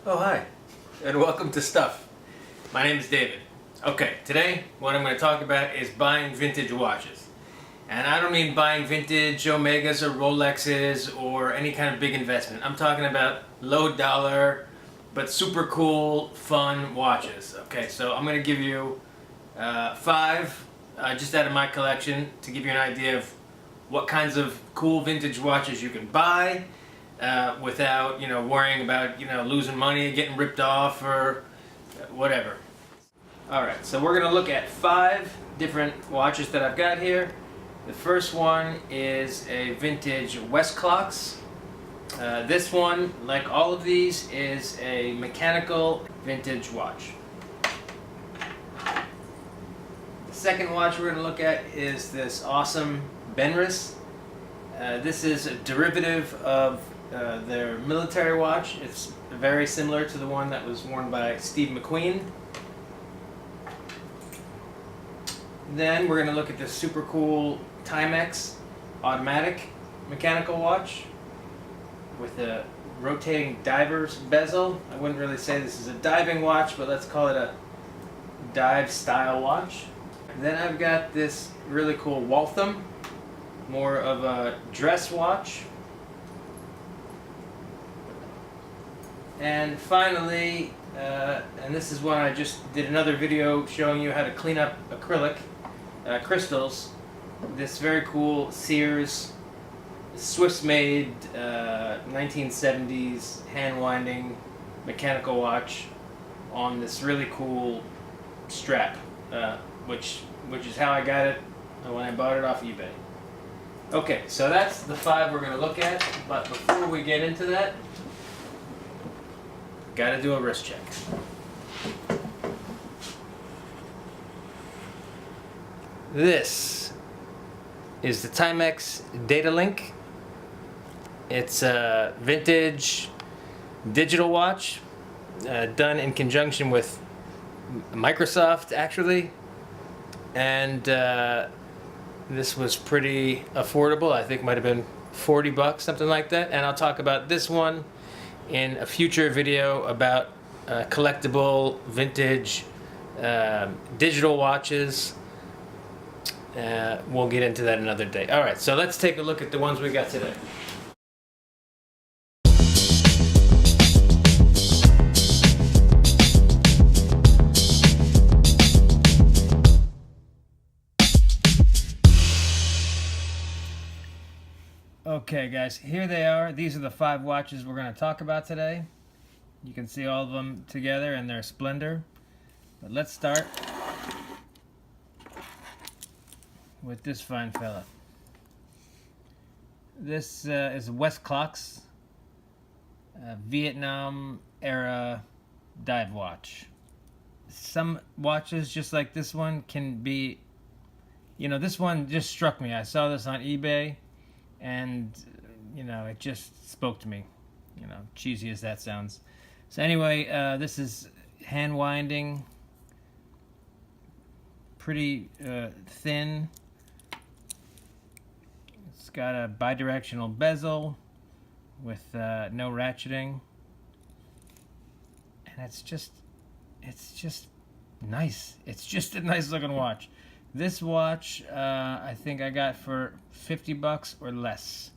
Oh, hi, and welcome to Stuff. My name is David. Okay, today what I'm going to talk about is buying vintage watches. And I don't mean buying vintage Omegas or Rolexes or any kind of big investment. I'm talking about low dollar, but super cool, fun watches. Okay, so I'm going to give you five just out of my collection to give you an idea of what kinds of cool vintage watches you can buy without, worrying about, losing money, getting ripped off, or whatever. Alright, so we're going to look at five different watches that I've got here. The first one is a vintage Westclox. This one, like all of these, is a mechanical vintage watch. The second watch we're going to look at is this awesome Benrus. This is a derivative of their military watch. It's very similar to the one that was worn by Steve McQueen. Then we're going to look at this super cool Timex automatic mechanical watch with a rotating diver's bezel. I wouldn't really say this is a diving watch, but let's call it a dive style watch. Then I've got this really cool Waltham, more of a dress watch. And finally, and this is one I just did another video showing you how to clean up acrylic crystals. This very cool Sears Swiss-made 1970s hand-winding mechanical watch on this really cool strap, which is how I got it when I bought it off eBay. Okay, so that's the five we're going to look at, but before we get into that, gotta do a wrist check. This is the Timex Data Link. It's a vintage digital watch done in conjunction with Microsoft, actually. And this was pretty affordable. I think it might have been $40, something like that. And I'll talk about this one in a future video about collectible vintage digital watches. We'll get into that another day. Alright, so let's take a look at the ones we got today. Okay guys, here they are. These are the five watches we're going to talk about today. You can see all of them together in their splendor. But let's start with this fine fella. This is a Westclox Vietnam era dive watch. Some watches just like this one can be, this one just struck me. I saw this on eBay and it just spoke to me, cheesy as that sounds. So anyway, this is hand winding, pretty thin. It's got a bidirectional bezel with no ratcheting, and it's just nice. It's just a nice looking watch. This watch I think I got for $50 or less,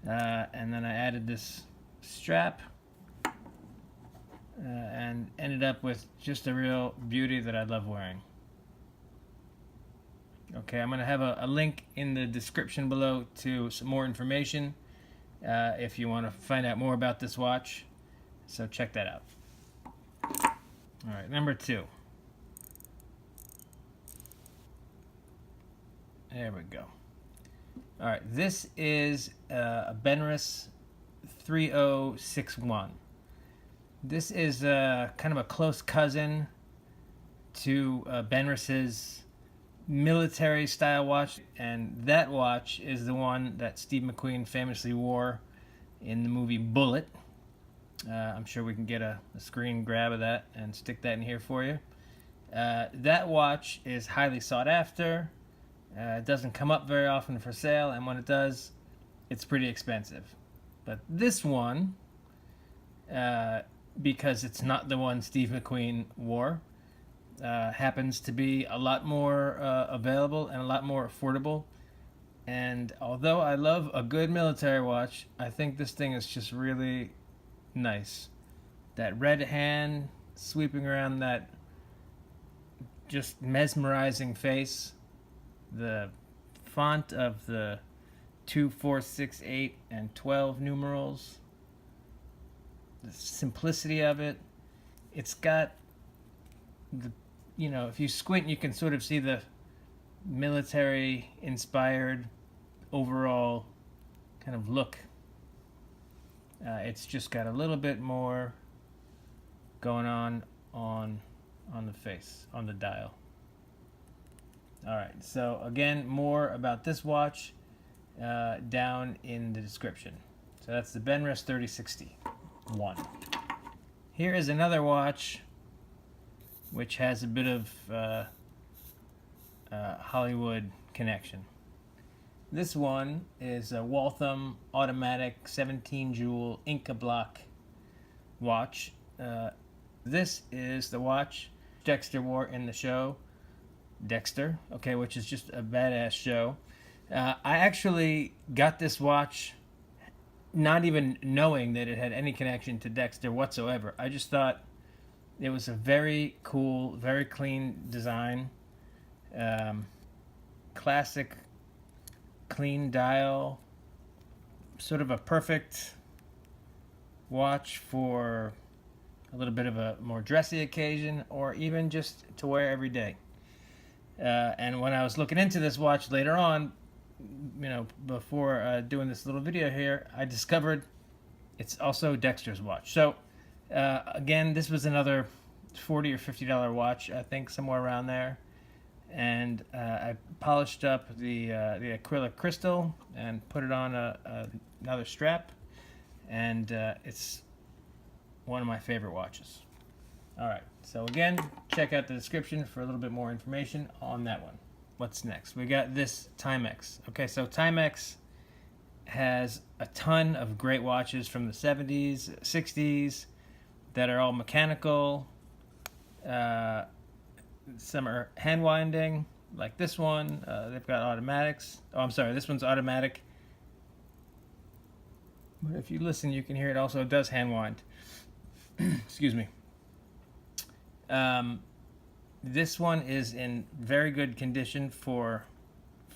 and then I added this strap and ended up with just a real beauty that I love wearing. Okay, I'm going to have a link in the description below to some more information if you want to find out more about this watch, so check that out. Alright, number two. There we go. Alright, this is a Benrus 3061. This is kind of a close cousin to Benrus's military style watch, and that watch is the one that Steve McQueen famously wore in the movie Bullet. I'm sure we can get a screen grab of that and stick that in here for you. That watch is highly sought after. It doesn't come up very often for sale, and when it does, it's pretty expensive. But this one because it's not the one Steve McQueen wore. Happens to be a lot more available and a lot more affordable. And although I love a good military watch, I think this thing is just really nice. That red hand sweeping around that just mesmerizing face. The font of the 2, 4, 6, 8, and 12 numerals. The simplicity of it. It's got the, if you squint, you can sort of see the military inspired overall kind of look. It's just got a little bit more going on the face, on the dial. Alright, so again, more about this watch down in the description. So that's the Benrus 3061. Here is another watch which has a bit of Hollywood connection. This one is a Waltham automatic 17 jewel Incabloc watch. This is the watch Dexter wore in the show Dexter, okay, which is just a badass show. I actually got this watch not even knowing that it had any connection to Dexter whatsoever. I just thought it was a very cool, very clean design. Classic clean dial, sort of a perfect watch for a little bit of a more dressy occasion, or even just to wear every day. And when I was looking into this watch later on, before doing this little video here, I discovered it's also Dexter's watch. So again, this was another $40 or $50 watch, I think, somewhere around there. And I polished up the acrylic crystal and put it on another strap, and it's one of my favorite watches. Alright, so again, check out the description for a little bit more information on that one. What's next? We got this Timex. Okay, so Timex has a ton of great watches from the 70s, 60s that are all mechanical. Some are hand winding, like this one. They've got automatics. Oh, I'm sorry, this one's automatic. But if you listen, you can hear it also does hand wind. Excuse me. This one is in very good condition for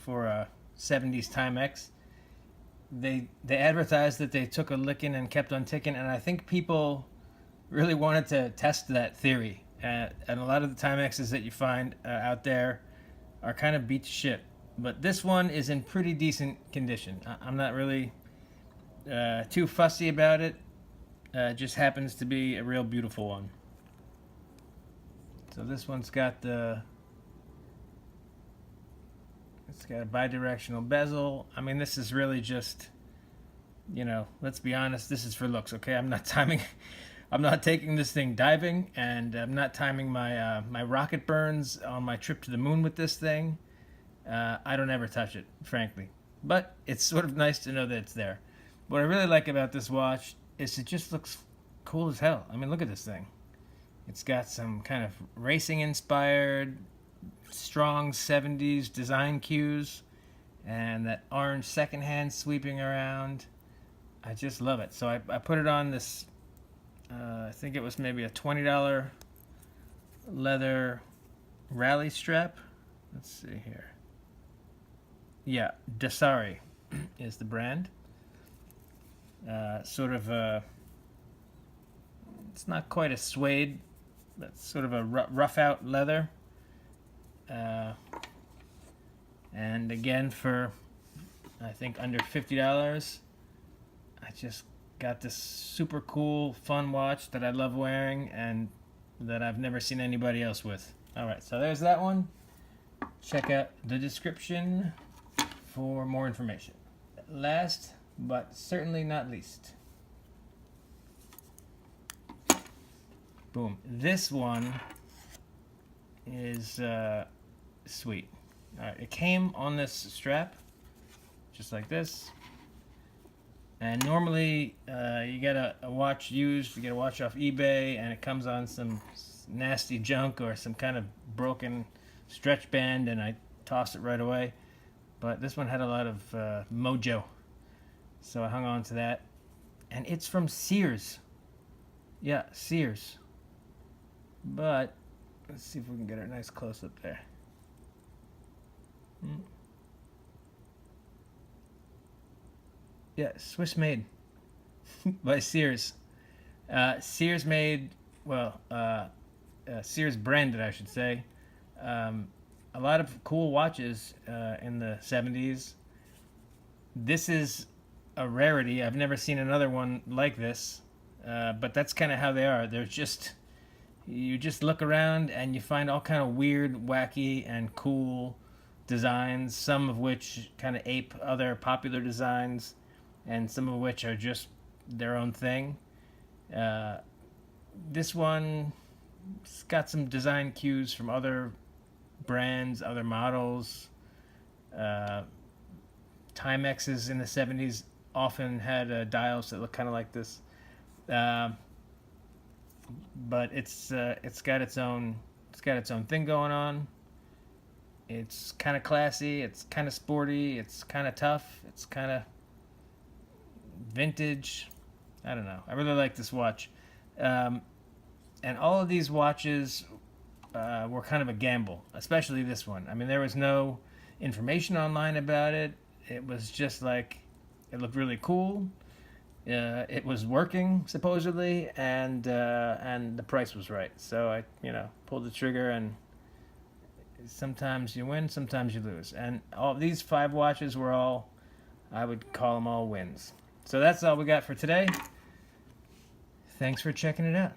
a 70s Timex. They advertised that they took a licking and kept on ticking, and I think people really wanted to test that theory. And a lot of the Timexes that you find out there are kind of beat to shit. But this one is in pretty decent condition. I'm not really too fussy about it. It just happens to be a real beautiful one. So this one's got it's got a bidirectional bezel. I mean, this is really just, let's be honest, this is for looks, okay? I'm not taking this thing diving, and I'm not timing my my rocket burns on my trip to the moon with this thing. I don't ever touch it, frankly. But it's sort of nice to know that it's there. What I really like about this watch is it just looks cool as hell. I mean, look at this thing. It's got some kind of racing-inspired, strong 70s design cues, and that orange second hand sweeping around. I just love it. So I put it on this, I think it was maybe a $20 leather rally strap. Let's see here. Yeah, Dasari is the brand. Sort of a, it's not quite a suede, but sort of a rough out leather. And again, for I think under $50, I just got this super cool, fun watch that I love wearing and that I've never seen anybody else with. Alright, so there's that one. Check out the description for more information. Last, but certainly not least. Boom. This one is sweet. Alright, it came on this strap, just like this. And normally, you get a watch used, you get a watch off eBay, and it comes on some nasty junk or some kind of broken stretch band, and I toss it right away. But this one had a lot of mojo, so I hung on to that. And it's from Sears. Yeah, Sears. But let's see if we can get a nice close up there. Yeah, Swiss made by Sears. Sears made, well, Sears branded, I should say. A lot of cool watches in the 70s. This is a rarity. I've never seen another one like this, but that's kind of how they are. They're just, you just look around and you find all kind of weird, wacky, and cool designs, some of which kind of ape other popular designs, and some of which are just their own thing. This one's got some design cues from other brands, other models. Timexes in the 70s often had dials that look kind of like this. But it's got its own thing going on. It's kind of classy, it's kind of sporty, it's kind of tough, it's kind of vintage. I don't know. I really like this watch. And all of these watches were kind of a gamble, especially this one. I mean, there was no information online about it. It was just like, it looked really cool. It was working, supposedly, and the price was right. So I, pulled the trigger, and sometimes you win, sometimes you lose. And all these 5 watches were all, I would call them all wins. So that's all we got for today. Thanks for checking it out.